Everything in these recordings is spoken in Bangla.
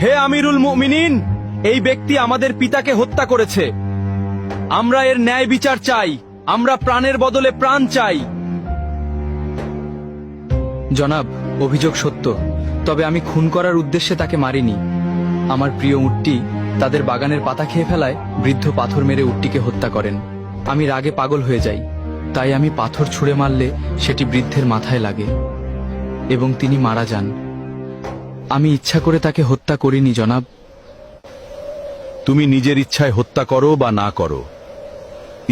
হে আমিরুল মুমিনিন, এই ব্যক্তি আমাদের পিতাকে হত্যা করেছে। আমরা এর ন্যায় বিচার চাই। আমরা প্রাণের বদলে প্রাণ চাই। জনাব, অভিযোগ সত্য, তবে আমি খুন করার উদ্দেশ্যে তাকে মারিনি। আমার প্রিয় উটটি তাদের বাগানের পাতা খেয়ে ফেলায় বৃদ্ধ পাথর মেরে উটটিকে হত্যা করেন। আমি রাগে পাগল হয়ে যাই, তাই আমি পাথর ছুঁড়ে মারলে সেটি বৃদ্ধের মাথায় লাগে এবং তিনি মারা যান। আমি ইচ্ছা করে তাকে হত্যা করিনি জনাব। তুমি নিজের ইচ্ছায় হত্যা করো বা না করো,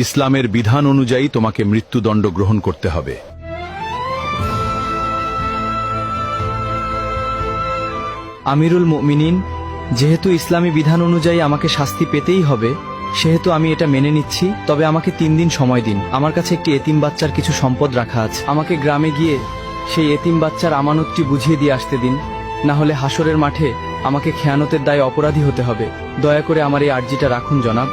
ইসলামের বিধান অনুযায়ী তোমাকে মৃত্যুদণ্ড গ্রহণ করতে হবে। আমিরুল মুমিনিন, যেহেতু ইসলামী বিধান অনুযায়ী আমাকে শাস্তি পেতেই হবে, সেহেতু আমি এটা মেনে নিচ্ছি। তবে আমাকে 3 দিন সময় দিন। আমার কাছে একটি এতিম বাচ্চার কিছু সম্পদ রাখা আছে। আমাকে গ্রামে গিয়ে সেই এতিম বাচ্চার আমানতটি বুঝিয়ে দিয়ে আসতে দিন, না হলে হাসরের মাঠে আমাকে খেয়ানতের দায়ে অপরাধী হতে হবে। দয়া করে আমার এই আর্জিটা রাখুন জনাব।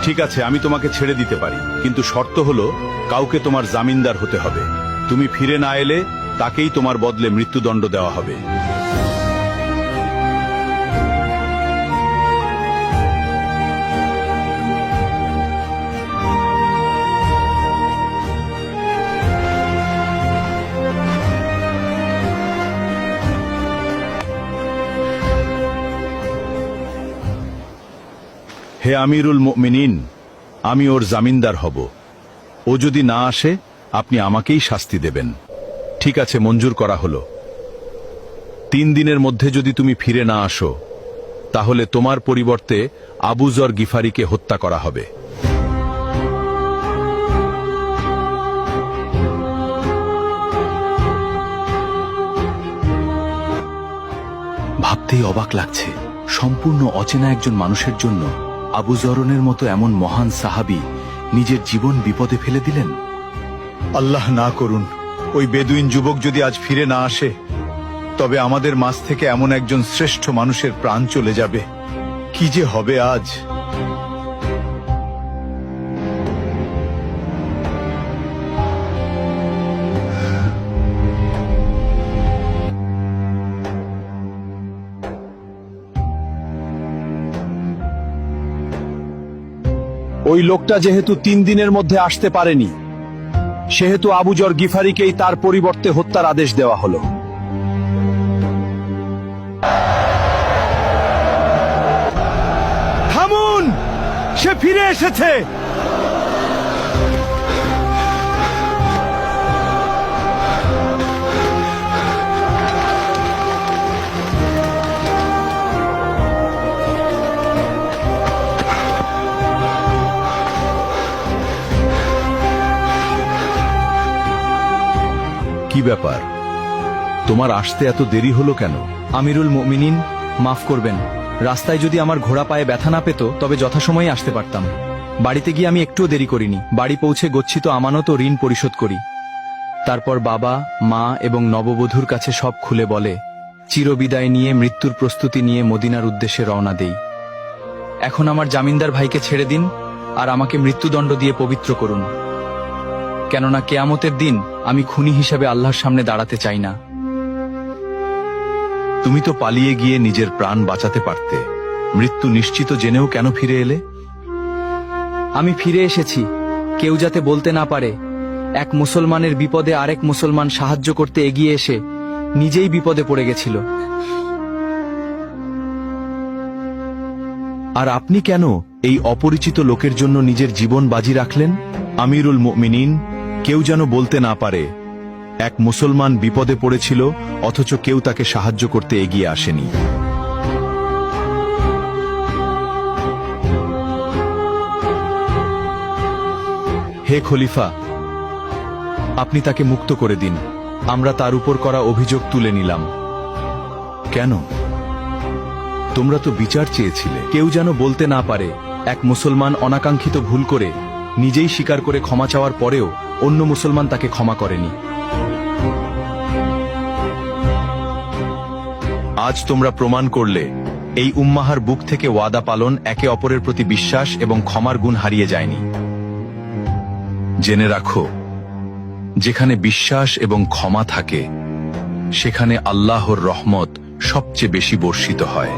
ঠিক আছে, আমি তোমাকে ছেড়ে দিতে পারি, কিন্তু শর্ত হলো কাউকে তোমার জামিনদার হতে হবে। তুমি ফিরে না এলে তাকেই তোমার বদলে মৃত্যুদণ্ড দেওয়া হবে। হে আমিরুল মুমিনিন, আমি ওর জামিনদার হব। ও যদি না আসে আপনি আমাকেই শাস্তি দেবেন। ঠিক আছে, মঞ্জুর করা হলো। 3 দিনের মধ্যে যদি তুমি ফিরে না আসো, তাহলে তোমার পরিবর্তে আবু যর গিফারিকে হত্যা করা হবে। ভাবতেই অবাক লাগছে, সম্পূর্ণ অচেনা একজন মানুষের জন্য আবু যরনের মতো এমন মহান সাহাবী নিজের জীবন বিপদে ফেলে দিলেন। আল্লাহ না করুন, ওই বেদুইন যুবক যদি আজ ফিরে না আসে, তবে আমাদের মাঝ থেকে এমন একজন শ্রেষ্ঠ মানুষের প্রাণ চলে যাবে। কি যে হবে আজ। ওই লোকটা যেহেতু 3 দিনের মধ্যে আসতে পারেনি, সেহেতু আবু যর গিফারিকেই তার পরিবর্তে হত্যার আদেশ দেওয়া হলো। থামুন, সে ফিরে এসেছে। কি ব্যাপার, তোমার আসতে এত দেরি হলো কেন? আমিরুল মুমিনিন, মাফ করবেন। রাস্তায় যদি আমার ঘোড়া পায়ে ব্যথা না পেত, তবে যথাসময়ে আসতে পারতাম। বাড়িতে গিয়ে আমি একটুও দেরি করিনি। বাড়ি পৌঁছে গচ্ছিত আমানত ও ঋণ পরিশোধ করি। তারপর বাবা, মা এবং নববধূর কাছে সব খুলে বলে চিরবিদায় নিয়ে মৃত্যুর প্রস্তুতি নিয়ে মদিনার উদ্দেশ্যে রওনা দেই। এখন আমার জামিনদার ভাইকে ছেড়ে দিন আর আমাকে মৃত্যুদণ্ড দিয়ে পবিত্র করুন, কেননা কেয়ামতের দিন আমি খুনি হিসেবে আল্লাহর সামনে দাঁড়াতে চাই না। তুমি তো পালিয়ে গিয়ে নিজের প্রাণ বাঁচাতে পারতে। মৃত্যু নিশ্চিত জেনেও কেন ফিরে এলে? আমি ফিরে এসেছি কেউ যাতে বলতে না পারে এক মুসলমানের বিপদে আরেক মুসলমান সাহায্য করতে এগিয়ে এসে নিজেই বিপদে পড়ে গেছিল। আর আপনি কেন এই অপরিচিত লোকের জন্য নিজের জীবন বাজি রাখলেন? আমিরুল মুমিনিন, কেউ যেন বলতে না পারে এক মুসলমান বিপদে পড়েছিল অথচ কেউ তাকে সাহায্য করতে এগিয়ে আসেনি। হে খলিফা, আপনি তাকে মুক্ত করে দিন। আমরা তার উপর করা অভিযোগ তুলে নিলাম। কেন? তোমরা তো বিচার চেয়েছিলে। কেউ যেন বলতে না পারে এক মুসলমান অনাকাঙ্ক্ষিত ভুল করে নিজেই স্বীকার করে ক্ষমা চাওয়ার পরেও অন্য মুসলমান তাকে ক্ষমা করেনি। আজ তোমরা প্রমাণ করলে এই উম্মাহার বুক থেকে ওয়াদা পালন একে অপরের প্রতি বিশ্বাস এবং ক্ষমার গুণ হারিয়ে যায়নি। জেনে রাখো, যেখানে বিশ্বাস এবং ক্ষমা থাকে সেখানে আল্লাহর রহমত সবচেয়ে বেশি বর্ষিত হয়।